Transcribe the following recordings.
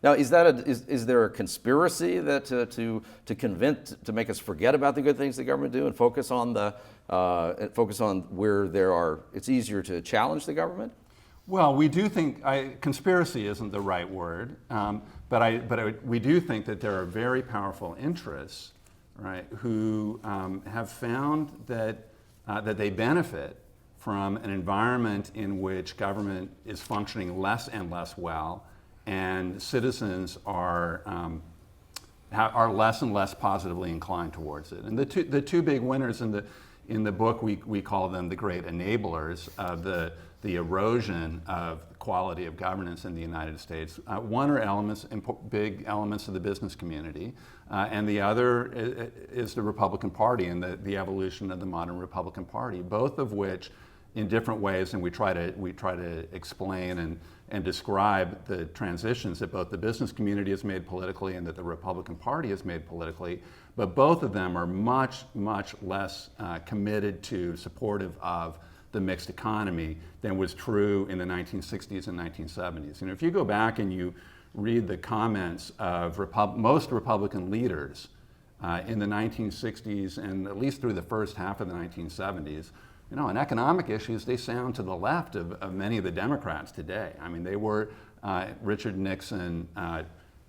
Now, is there a conspiracy that to make us forget about the good things the government do and focus on where it's easier to challenge the government? Well, we do think conspiracy isn't the right word, but we do think that there are very powerful interests, right, who have found that they benefit from an environment in which government is functioning less and less well, and citizens are less and less positively inclined towards it. And the two big winners in the book, we call them the great enablers of the erosion of quality of governance in the United States. One are big elements of the business community, and the other is the Republican Party and the evolution of the modern Republican Party, both of which in different ways, and we try to explain and describe the transitions that both the business community has made politically and that the Republican Party has made politically, but both of them are much, much less committed to, supportive of the mixed economy than was true in the 1960s and 1970s. And if you go back and you read the comments of most Republican leaders in the 1960s and at least through the first half of the 1970s, on economic issues, they sound to the left of many of the Democrats today. I mean, they were Richard Nixon,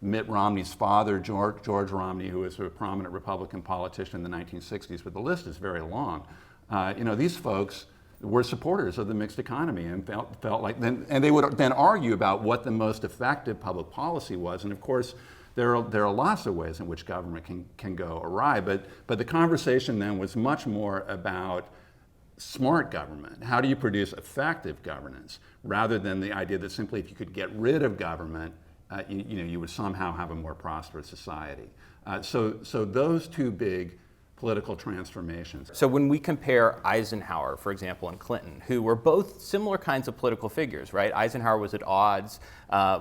Mitt Romney's father, George Romney, who was a prominent Republican politician in the 1960s, but the list is very long. These folks were supporters of the mixed economy and felt like, and they would then argue about what the most effective public policy was. And of course, there are lots of ways in which government can go awry, but the conversation then was much more about smart government. How do you produce effective governance, rather than the idea that simply if you could get rid of government, you would somehow have a more prosperous society. So those two big political transformations. So when we compare Eisenhower, for example, and Clinton, who were both similar kinds of political figures, right? Eisenhower was at odds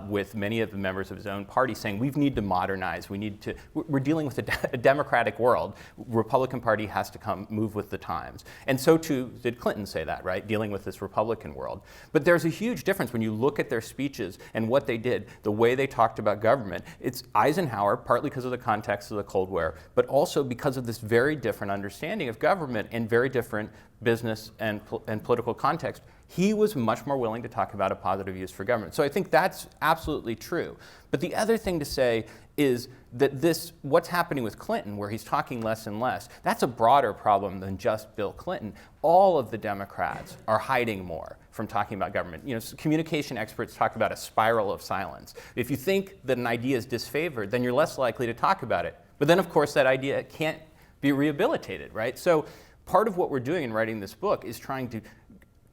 with many of the members of his own party, saying we need to modernize, we're dealing with a democratic world. Republican Party has to move with the times. And so too did Clinton say that, right? Dealing with this Republican world. But there's a huge difference when you look at their speeches and what they did, the way they talked about government. It's Eisenhower, partly because of the context of the Cold War, but also because of this very different understanding of government and very different business and political context. He was much more willing to talk about a positive use for government. So I think that's absolutely true. But the other thing to say is that what's happening with Clinton, where he's talking less and less, that's a broader problem than just Bill Clinton. All of the Democrats are hiding more from talking about government. Communication experts talk about a spiral of silence. If you think that an idea is disfavored, then you're less likely to talk about it. But then, of course, that idea can't be rehabilitated, right? So part of what we're doing in writing this book is trying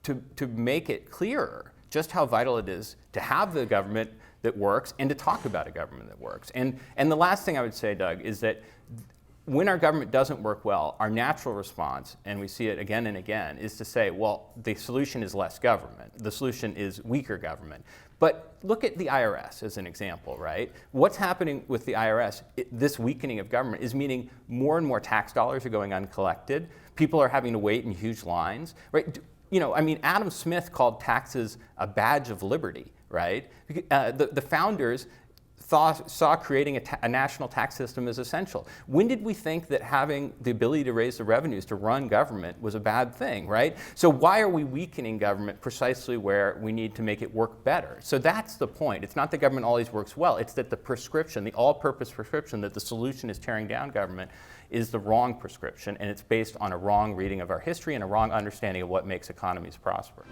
to make it clearer just how vital it is to have the government that works and to talk about a government that works. And the last thing I would say, Doug, is that when our government doesn't work well, our natural response, and we see it again and again, is to say, well, the solution is less government. The solution is weaker government. But look at the IRS as an example, right? What's happening with the IRS, this weakening of government, is meaning more and more tax dollars are going uncollected. People are having to wait in huge lines, right? Adam Smith called taxes a badge of liberty, right? The founders saw creating a national tax system as essential. When did we think that having the ability to raise the revenues to run government was a bad thing, right? So why are we weakening government precisely where we need to make it work better? So that's the point. It's not that government always works well. It's that the prescription, the all-purpose prescription that the solution is tearing down government, is the wrong prescription, and it's based on a wrong reading of our history and a wrong understanding of what makes economies prosper.